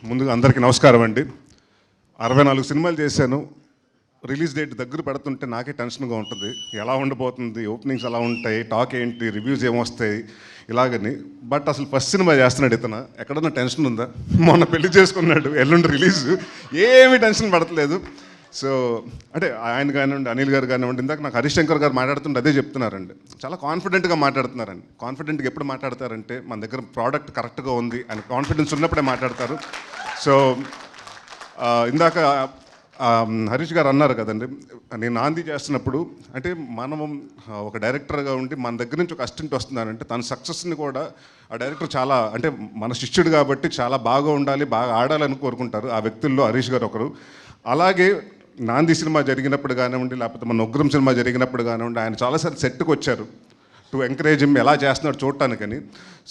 ముందుగా అందరికీ నమస్కారం అండి. 64 సినిమాలు చేశాను. రిలీజ్ డేట్ దగ్గర పెడుతుంటే నాకే టెన్షన్గా ఉంటుంది. ఎలా ఉండబోతుంది, ఓపెనింగ్స్ ఎలా ఉంటాయి, టాక్ ఏంటి, రివ్యూస్ ఏమొస్తాయి ఇలాగని. బట్ అసలు ఫస్ట్ సినిమా చేస్తున్నాడు ఇతను, ఎక్కడన్నా టెన్షన్ ఉందా? మొన్న పెళ్లి చేసుకున్నాడు, ఎల్లుండి రిలీజ్, ఏమీ టెన్షన్ పడట్లేదు. సో అంటే ఆయన కానివ్వండి, అనిల్ గారు కానివ్వండి, ఇందాక నాకు హరీష్ శంకర్ గారు మాట్లాడుతుంటే అదే చెప్తున్నారండి. చాలా కాన్ఫిడెంట్గా మాట్లాడుతున్నారండి. కాన్ఫిడెంట్గా ఎప్పుడు మాట్లాడతారంటే మన దగ్గర ప్రోడక్ట్ కరెక్ట్గా ఉంది అని కాన్ఫిడెన్స్ ఉన్నప్పుడే మాట్లాడతారు. సో ఇందాక హరీష్ గారు అన్నారు కదండి, నేను నాంది చేస్తున్నప్పుడు అంటే మనం ఒక డైరెక్టర్గా ఉండి మన దగ్గర నుంచి ఒక అసిస్టెంట్ వస్తున్నారంటే తన సక్సెస్ని కూడా ఆ డైరెక్టర్ చాలా అంటే మన శిష్యుడు కాబట్టి చాలా బాగా ఉండాలి, బాగా ఆడాలని కోరుకుంటారు. ఆ వ్యక్తుల్లో హరీష్ గారు ఒకరు. అలాగే నాంది సినిమా జరిగినప్పుడు కానివ్వండి, లేకపోతే మన ఉగ్రం సినిమా జరిగినప్పుడు కానివ్వండి, ఆయన చాలాసార్లు సెట్కి వచ్చారు టు ఎంకరేజ్ హిమ్, ఎలా చేస్తున్నాడు చూడటానికని.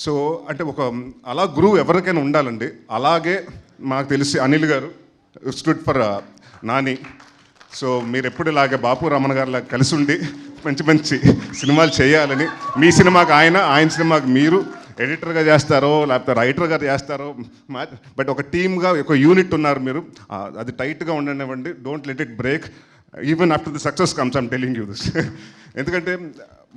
సో అంటే ఒక అలా గురువు ఎవరికైనా ఉండాలండి. అలాగే మాకు తెలిసి అనిల్ గారు స్టూడ్ ఫర్ నాని. సో మీరు ఎప్పుడు ఇలాగే బాపు రమణ గారిలా కలిసి ఉండి మంచి మంచి సినిమాలు చేయాలని, మీ సినిమాకి ఆయన, ఆయన సినిమాకి మీరు ఎడిటర్గా చేస్తారో లేకపోతే రైటర్గా చేస్తారో, బట్ ఒక టీమ్గా ఒక యూనిట్ ఉన్నారు మీరు. అది టైట్గా ఉండనివ్వండి. Don't let it break even after the success comes. I'm telling you this. ఎందుకంటే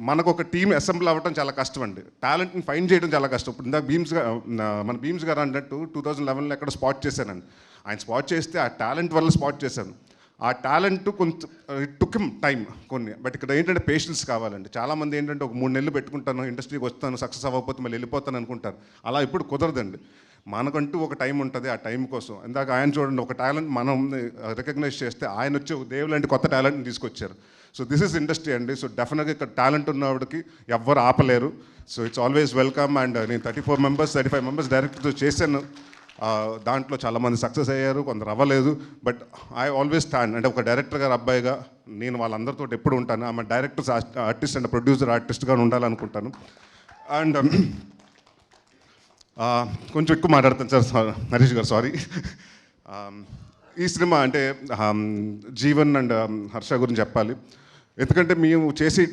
మనకు ఒక టీం అసెంబ్ల్ అవ్వడం చాలా కష్టం అండి. టాలెంట్ని ఫైండ్ చేయడం చాలా కష్టం. ఇప్పుడు ఇందాక మన భీమ్స్ గారు అన్నట్టు 2011లో ఎక్కడ స్పాట్ చేశానండి. ఆయన స్పాట్ చేస్తే ఆ టాలెంట్ వల్ల స్పాట్ చేశాను. ఆ టాలెంట్ కొంచెం టుక్ టైం కొన్ని, బట్ ఇక్కడ ఏంటంటే పేషెన్స్ కావాలండి. చాలామంది ఏంటంటే ఒక 3 నెలలు పెట్టుకుంటాను, ఇండస్ట్రీకి వస్తాను, సక్సెస్ అవ్వకపోతే మళ్ళీ వెళ్ళిపోతాను అనుకుంటారు. అలా ఇప్పుడు కుదరదండి. మనకంటూ ఒక టైం ఉంటుంది. ఆ టైం కోసం ఇందాక ఆయన చూడండి, ఒక టాలెంట్ మనం రికగ్నైజ్ చేస్తే ఆయన వచ్చి దేవుడు లాంటి కొత్త టాలెంట్ని తీసుకొచ్చారు. సో దిస్ ఇస్ ఇండస్ట్రీ అండి. సో డెఫినెట్గా ఇక్కడ టాలెంట్ ఉన్నవాడికి ఎవ్వరు ఆపలేరు. So it's always welcome. And నేను 34 మెంబర్స్ 35 మెంబర్స్ డైరెక్టర్తో చేశాను. దాంట్లో చాలామంది సక్సెస్ అయ్యారు, కొందరు అవ్వలేదు. బట్ ఐ ఆల్వేస్ స్టాండ్ అంటే ఒక డైరెక్టర్ గారు అబ్బాయిగా నేను వాళ్ళందరితో ఎప్పుడు ఉంటాను. ఆమె డైరెక్టర్స్ ఆర్టిస్ట్ అండ్ ప్రొడ్యూసర్ ఆర్టిస్ట్గా ఉండాలనుకుంటాను. అండ్ కొంచెం ఎక్కువ మాట్లాడతాను సార్ హరీష్ గారు, సారీ. ఈ సినిమా అంటే జీవన్ అండ్ హర్ష గురించి చెప్పాలి. ఎందుకంటే మేము చేసి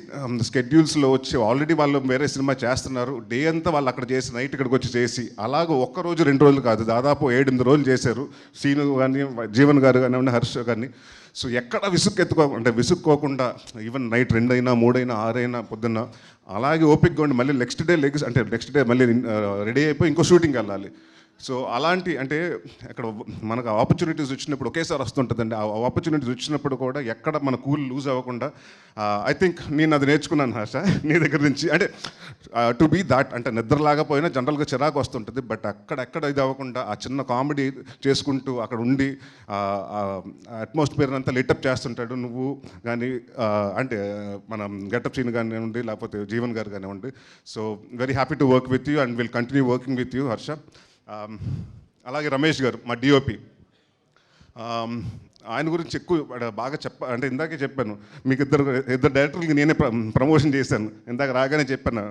స్కెడ్యూల్స్లో వచ్చి ఆల్రెడీ వాళ్ళు వేరే సినిమా చేస్తున్నారు. డే అంతా వాళ్ళు అక్కడ చేసి నైట్ ఇక్కడికి వచ్చి చేసి అలాగ ఒక్కరోజు 2 రోజులు కాదు, దాదాపు 7-8 రోజులు చేశారు. సీను కానీ, జీవన్ గారు కానివ్వండి, హర్ష కానీ. సో ఎక్కడ విసుక్కోకుండా ఈవెన్ నైట్ 2 అయినా 3 అయినా 6 అయినా పొద్దున్న అలాగే ఓపిక్గా ఉండి మళ్ళీ నెక్స్ట్ డే మళ్ళీ రెడీ అయిపోయి ఇంకో షూటింగ్కి వెళ్ళాలి. సో అలాంటి అంటే అక్కడ మనకు ఆపర్చునిటీస్ వచ్చినప్పుడు ఒకేసారి వస్తుంటుందండి. ఆ ఆపర్చునిటీస్ వచ్చినప్పుడు కూడా ఎక్కడ మన కూల్ లూజ్ అవ్వకుండా ఐ థింక్ నేను అది నేర్చుకున్నాను హర్ష నీ దగ్గర నుంచి. అంటే టు బీ దాట్ అంటే నిద్రలాగపోయినా జనరల్గా చిరాకు వస్తుంటుంది. బట్ అక్కడెక్కడ ఇది అవ్వకుండా ఆ చిన్న కామెడీ చేసుకుంటూ అక్కడ ఉండి అట్మాస్ఫియర్ అంతా లిటప్ చేస్తుంటాడు. నువ్వు కానీ అంటే మనం గెటప్ సీన్ కానివ్వండి, లేకపోతే జీవన్ గారు కానివ్వండి. So very happy to work with you and will continue working with you Harsha. అలాగే రమేష్ గారు మా డిఓపి, ఆయన గురించి ఎక్కువ బాగా అంటే ఇందాకే చెప్పాను మీకు, ఇద్దరు డైరెక్టర్లకి నేనే ప్రమోషన్ చేశాను. ఇందాక రాగానే చెప్పాను,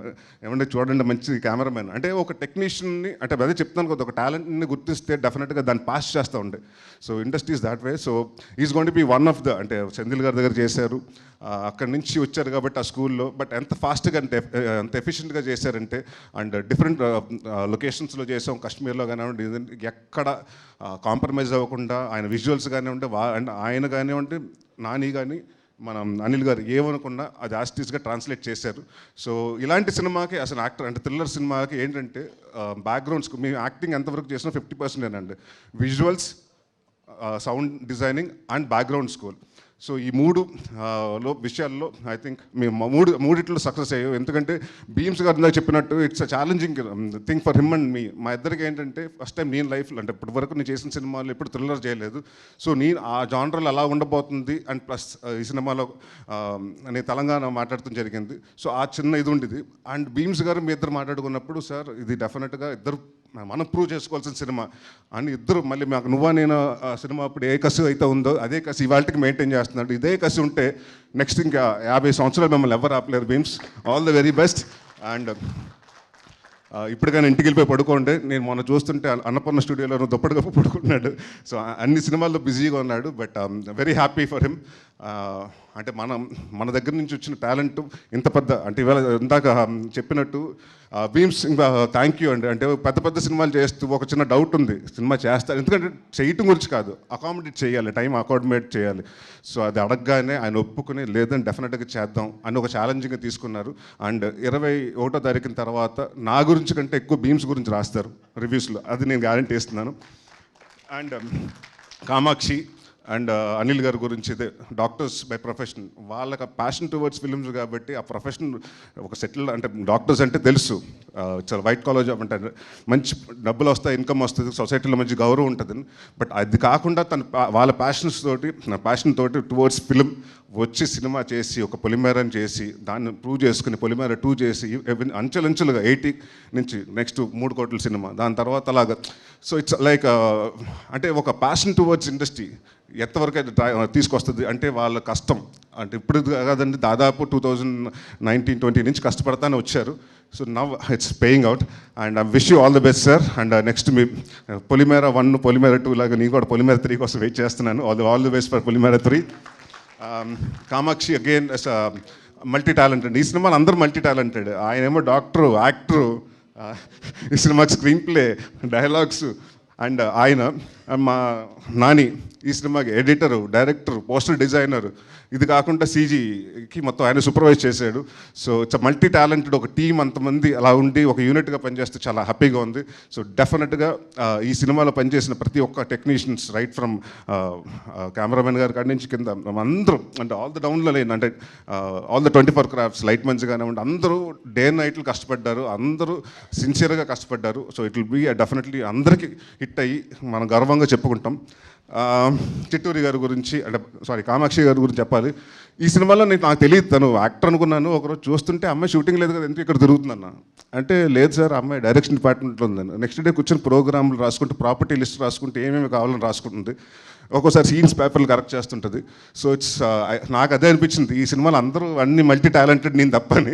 ఏమంటే చూడండి మంచి కెమెరామెన్ అంటే ఒక టెక్నీషియన్ని అంటే అదే చెప్తాను కదా, ఒక టాలెంట్ని గుర్తిస్తే డెఫినెట్గా దాన్ని పాస్ చేస్తూ ఉండే. So industries that way. So is going to be one of the అంటే సెంధిల్ గారి దగ్గర చేశారు, అక్కడి నుంచి వచ్చారు కాబట్టి ఆ స్కూల్లో. బట్ ఎంత ఫాస్ట్గా అంటే ఎంత ఎఫిషియెంట్గా చేశారంటే, అండ్ డిఫరెంట్ లొకేషన్స్లో చేసాం, కాశ్మీర్లో కానివ్వండి, ఎక్కడ కాంప్రమైజ్ అవ్వకుండా ఆయన విజువల్స్ కానివ్వండి, అండ్ ఆయన కానివ్వండి, నాని కానీ మనం అనిల్ గారు ఏమనుకున్నా అది ఆస్టిస్గా ట్రాన్స్లేట్ చేశారు. సో ఇలాంటి సినిమాకి అసలు యాక్టర్ అంటే థ్రిల్లర్ సినిమాకి ఏంటంటే బ్యాక్గ్రౌండ్స్ మేము యాక్టింగ్ ఎంతవరకు చేసినా 50% visuals, sound designing and background score. So ఈ 3 విషయాల్లో ఐ థింక్ మేము మూడిట్లో సక్సెస్ అయ్యాం. ఎందుకంటే భీమ్స్ గారు ఇందాక చెప్పినట్టు it's a challenging thing for him and me. మా ఇద్దరికి ఏంటంటే ఫస్ట్ టైం నేను లైఫ్లో అంటే ఇప్పటి వరకు నేను చేసిన సినిమాలు ఎప్పుడు థ్రిల్లర్ చేయలేదు. సో నేను ఆ జానర్లో ఎలా ఉండబోతుంది అండ్ ప్లస్ ఈ సినిమాలో నేను తెలంగాణ మాట్లాడటం జరిగింది. సో ఆ చిన్న ఇది ఉండేది. అండ్ భీమ్స్ గారు మీ ఇద్దరు మాట్లాడుకున్నప్పుడు సార్ ఇది డెఫినెట్గా ఇద్దరు మనం ప్రూవ్ చేసుకోవాల్సిన సినిమా అని ఇద్దరు మళ్ళీ మాకు నువ్వా నేను సినిమా అప్పుడు ఏ కసి అయితే ఉందో అదే కసి ఇవాళకి మెయింటైన్ చేస్తున్నాడు. ఇదే కసి ఉంటే నెక్స్ట్ ఇంకా 50 సంవత్సరాలు మిమ్మల్ని ఎవరు ఆపలేరు. Bheems all the very best. And ఇప్పుడు కానీ ఇంటికి వెళ్ళిపోయి పడుకోండి. నేను మొన్న చూస్తుంటే అన్నపూర్ణ స్టూడియోలో దుప్పటిగా పడుకుంటున్నాడు. సో అన్ని సినిమాల్లో బిజీగా ఉన్నాడు. But very happy for him. అంటే మన దగ్గర నుంచి వచ్చిన టాలెంట్ ఇంత పెద్ద అంటే ఇవాళ ఇందాక చెప్పినట్టు భీమ్స్ థ్యాంక్ యూ అండి. అంటే పెద్ద పెద్ద సినిమాలు చేస్తూ ఒక చిన్న డౌట్ ఉంది, సినిమా చేస్తారు ఎందుకంటే చేయటం గురించి కాదు, అకామిడేట్ చేయాలి, టైం అకామిడేట్ చేయాలి. సో అది అడగగానే ఆయన ఒప్పుకుని లేదని డెఫినెట్గా చేద్దాం అని ఒక ఛాలెంజింగ్గా తీసుకున్నారు. అండ్ 21వ తారీఖున తర్వాత నా గురించి కంటే ఎక్కువ భీమ్స్ గురించి రాస్తారు రివ్యూస్లో, అది నేను గ్యారంటీ ఇస్తున్నాను. అండ్ కామాక్షి అండ్ అనిల్ గారి గురించి ఇదే డాక్టర్స్ బై ప్రొఫెషన్, వాళ్ళకి ప్యాషన్ టువర్డ్స్ ఫిల్మ్స్ కాబట్టి ఆ ప్రొఫెషన్ ఒక సెటిల్ అంటే డాక్టర్స్ అంటే తెలుసు చాలా వైట్ కాలర్ జాబ్ అంటే మంచి డబ్బులు వస్తాయి, ఇన్కమ్ వస్తుంది, సొసైటీలో మంచి గౌరవం ఉంటుంది. బట్ అది కాకుండా తన వాళ్ళ ప్యాషన్ తోటి టువర్డ్స్ ఫిల్మ్ వచ్చి సినిమా చేసి ఒక పొలిమేరని చేసి దాన్ని ప్రూవ్ చేసుకుని పొలిమేర 2 చేసి అంచెలంచెలుగా 80 నుంచి నెక్స్ట్ 3 కోట్ల సినిమా, దాని తర్వాత అలాగా. సో ఇట్స్ లైక్ అంటే ఒక ప్యాషన్ టువర్డ్స్ ఇండస్ట్రీ ఎంతవరకు తీసుకొస్తుంది అంటే వాళ్ళ కష్టం అంటే ఇప్పుడు కాదండి, దాదాపు 2019-20 నుంచి కష్టపడతానే వచ్చారు. So now it's paying out and I wish you all the best sir. And next మీ పొలిమేర 1 పొలిమేర 2 లాగా నేను కూడా పొలిమేర 3 కోసం వెయిట్ చేస్తున్నాను. All the best for Polimera 3. Kamakshi again multi talented, ఈ సినిమాలో అందరూ మల్టీ టాలెంటెడ్. ఆయన ఏమో డాక్టరు, యాక్టరు, ఈ సినిమాకి స్క్రీన్ ప్లే, డైలాగ్స్. అండ్ ఆయన మా నాని ఈ సినిమాకి ఎడిటరు, డైరెక్టర్, పోస్టర్ డిజైనర్, ఇది కాకుండా సీజీకి మొత్తం ఆయన సూపర్వైజ్ చేశాడు. సో ఇట్స్ మల్టీ టాలెంటెడ్ ఒక టీం, అంతమంది అలా ఉండి ఒక యూనిట్గా పనిచేస్తే చాలా హ్యాపీగా ఉంది. సో డెఫినెట్గా ఈ సినిమాలో పనిచేసిన ప్రతి ఒక్క టెక్నీషియన్స్ రైట్ ఫ్రమ్ కెమెరామెన్ గారి కాడి నుంచి కింద అందరూ అంటే ఆల్ ద డౌన్లో లేని అంటే all the 24 crafts light men's కానివ్వండి, అందరూ డే నైట్లు కష్టపడ్డారు, అందరూ సిన్సియర్గా కష్టపడ్డారు. So it will be definitely అందరికీ హిట్ అయ్యి మనం గర్వంగా చెప్పుకుంటాం. చిట్టూరి గారి గురించి అంటే కామాక్షి గారి గురించి చెప్పాలి. ఈ సినిమాలో నాకు తెలియదు, తను యాక్టర్ అనుకున్నాను. ఒకరోజు చూస్తుంటే అమ్మాయి షూటింగ్ లేదు కదా, ఎందుకు ఇక్కడ తిరుగుతుందన్న అంటే లేదు సార్ అమ్మాయి డైరెక్షన్ డిపార్ట్మెంట్లో ఉందని. నెక్స్ట్ డే కూర్చొని ప్రోగ్రాంలు రాసుకుంటూ ప్రాపర్టీ లిస్ట్ రాసుకుంటూ ఏమేమి కావాలని రాసుకుంటుంది, ఒక్కోసారి సీన్స్ పేపర్లు కరెక్ట్ చేస్తుంటుంది. సో ఇట్స్ నాకు అదే అనిపించింది, ఈ సినిమాలో అందరూ అన్ని మల్టీ టాలెంటెడ్, నేను తప్పని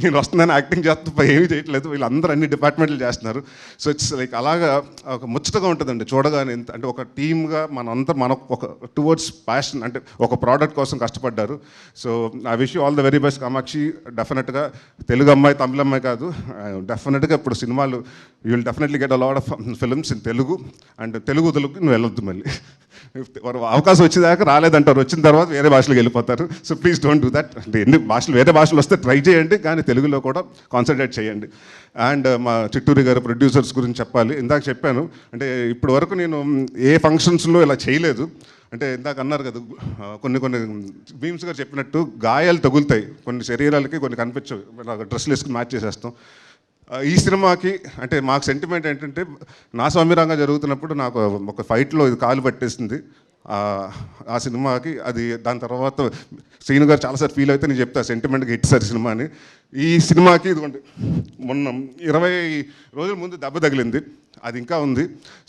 నేను వస్తుందని యాక్టింగ్ చేస్తూ ఏమీ చేయట్లేదు, వీళ్ళందరూ అన్ని డిపార్ట్మెంట్లు చేస్తున్నారు. సో ఇట్స్ లైక్ అలాగా ఒక ముచ్చటగా ఉంటుందండి చూడగానే. అంటే ఒక టీమ్గా మన ఒక టువర్డ్స్ ప్యాషన్ అంటే ఒక ప్రోడక్ట్ కోసం కష్టపడ్డారు. So I wish you all the very best Kamakshi. డెఫినెట్గా తెలుగు అమ్మాయి తమిళ అమ్మాయి కాదు, డెఫినెట్గా ఇప్పుడు సినిమాలు you will definitely get a lot of films in Telugu. And తెలుగుకి నువ్వు వెళ్ళొద్దు, మళ్ళీ అవకాశం వచ్చేదాకా రాలేదంటారు, వచ్చిన తర్వాత వేరే భాషలకు వెళ్ళిపోతారు. So please don't do that. అంటే ఎన్ని భాషలు వేరే భాషలు వస్తే ట్రై చేయండి, కానీ తెలుగులో కూడా కాన్సన్ట్రేట్ చేయండి. అండ్ మా చిట్టూరి గారు ప్రొడ్యూసర్స్ గురించి చెప్పాలి. ఇందాక చెప్పాను అంటే ఇప్పటి వరకు నేను ఏ ఫంక్షన్స్లో ఇలా చేయలేదు. అంటే ఇందాక అన్నారు కదా కొన్ని భీమ్స్ గారు చెప్పినట్టు గాయాలు తగులుతాయి, కొన్ని శరీరాలకి కొన్ని కనిపించవు, డ్రెస్సులు వేసుకుని మ్యాచ్ చేసేస్తాం. ఈ సినిమాకి అంటే మాకు సెంటిమెంట్ ఏంటంటే నా స్వామిరంగా జరుగుతున్నప్పుడు నాకు ఒక ఫైట్లో ఇది కాలు పట్టేసింది. ఆ సినిమాకి అది దాని తర్వాత శ్రీను గారు చాలాసార్లు ఫీల్ అయితే నేను చెప్తా సెంటిమెంట్గా హిట్ సార్ సినిమా అని. ఈ సినిమాకి ఇదిగోండి మొన్న 20 రోజుల ముందు దెబ్బ తగిలింది, అది ఇంకా ఉంది.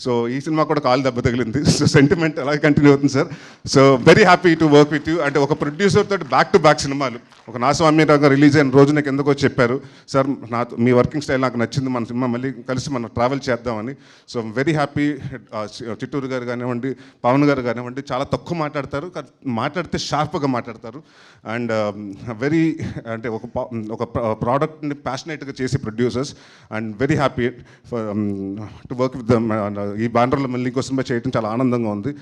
సో ఈ సినిమా కూడా కాలు దెబ్బ తగిలింది. సో సెంటిమెంట్ అలాగే కంటిన్యూ అవుతుంది sir. So very happy to work with you. అంటే ఒక ప్రొడ్యూసర్ తోటి బ్యాక్ టు బ్యాక్ సినిమాలు, ఒక నా స్వామిరాగా రిలీజ్ అయిన రోజు నాకు ఎందుకో చెప్పారు సార్ మీ వర్కింగ్ స్టైల్ నాకు నచ్చింది, మన సినిమా మళ్ళీ కలిసి మనం ట్రావెల్ చేద్దామని. So very happy. చిట్టూరు గారు కానివ్వండి, పవన్ గారు కానివ్వండి, చాలా తక్కువ మాట్లాడతారు, మాట్లాడితే షార్ప్గా మాట్లాడతారు. అండ్ వెరీ అంటే ఒక ప్రోడక్ట్ని ప్యాషనేట్గా చేసి producers. And very happy to work with them. ఈ బ్యానర్లో మళ్ళీ ఇంకో సినిమా చేయడం చాలా ఆనందంగా ఉంది.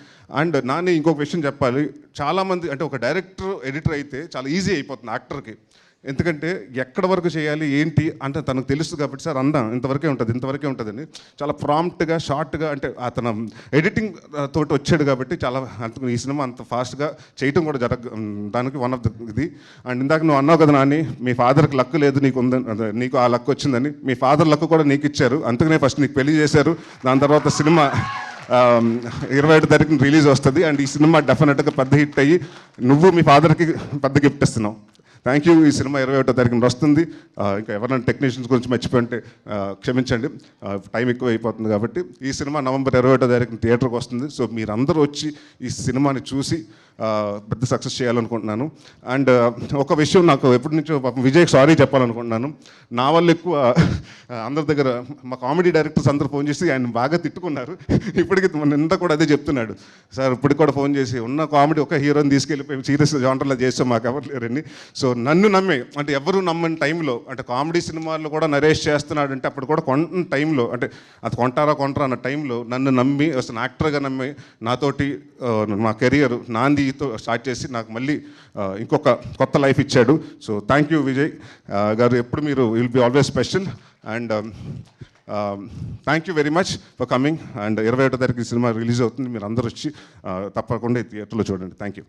అండ్ నాని ఇంకొక విషయం చెప్పాలి, చాలామంది అంటే ఒక డైరెక్టర్ ఎడిటర్ అయితే చాలా ఈజీ అయిపోతుంది యాక్టర్కి, ఎందుకంటే ఎక్కడ వరకు చేయాలి ఏంటి అంటే తనకు తెలుస్తుంది కాబట్టి సార్ ఇంతవరకే ఉంటుందని చాలా ప్రాంప్ట్గా షార్ట్గా అంటే అతను ఎడిటింగ్ తోటి వచ్చాడు కాబట్టి చాలా ఈ సినిమా అంత ఫాస్ట్గా చేయటం కూడా దానికి వన్ ఆఫ్ ద ఇది. అండ్ ఇందాక నువ్వు అన్నావు కదా నాని, మీ ఫాదర్కి లక్ లేదు నీకు ఆ లక్ వచ్చిందని. మీ ఫాదర్ లక్ కూడా నీకు ఇచ్చారు, అందుకనే ఫస్ట్ నీకు పెళ్లి చేశారు, దాని తర్వాత సినిమా 27వ తారీఖున రిలీజ్ వస్తుంది. అండ్ ఈ సినిమా డెఫినెట్గా పెద్ద హిట్ అయ్యి నువ్వు మీ ఫాదర్కి పెద్ద గిఫ్ట్ ఇస్తున్నావు. Thank you. ఈ సినిమా 21వ తారీఖున వస్తుంది. ఇంకా ఎవరైనా టెక్నీషియన్స్ గురించి మర్చిపోయింటే క్షమించండి, టైం ఎక్కువ అయిపోతుంది కాబట్టి. ఈ సినిమా నవంబర్ 21వ తారీఖున థియేటర్కి వస్తుంది. సో మీరందరూ వచ్చి ఈ సినిమాని చూసి పెద్ద సక్సెస్ చేయాలనుకుంటున్నాను. అండ్ ఒక విషయం నాకు ఎప్పటి నుంచో పాపం విజయ్కి సారీ చెప్పాలనుకుంటున్నాను. నా వల్ల ఎక్కువ అందరి దగ్గర మా కామెడీ డైరెక్టర్స్ అందరూ ఫోన్ చేసి ఆయన బాగా తిట్టుకున్నారు. ఇప్పటికీ నింద కూడా అదే చెప్తున్నాడు, సార్ ఇప్పటికి కూడా ఫోన్ చేసి ఉన్న కామెడీ ఒక హీరోని తీసుకెళ్ళిపోయి సీరియస్ జానర్లో చేస్తాం, మాకు ఎవరు లేరని. సో నన్ను నమ్మి, అంటే ఎవరు నమ్మని టైంలో, అంటే కామెడీ సినిమాల్లో కూడా నరేష్ చేస్తున్నాడు అంటే అప్పుడు కూడా కొన్న టైంలో, అంటే అది కొంటారా అన్న టైంలో నన్ను నమ్మి అసలు యాక్టర్గా నమ్మి నాతోటి మా కెరియర్ నాందితో స్టార్ట్ చేసి నాకు మళ్ళీ ఇంకొక కొత్త లైఫ్ ఇచ్చాడు. సో థ్యాంక్ యూ విజయ్ గారు, ఎప్పుడు మీరు will be always special. And thank you very much for coming. And 21వ తారీఖు సినిమా రిలీజ్ అవుతుంది, మీరు అందరూ వచ్చి తప్పకుండా థియేటర్లో చూడండి. Thank you.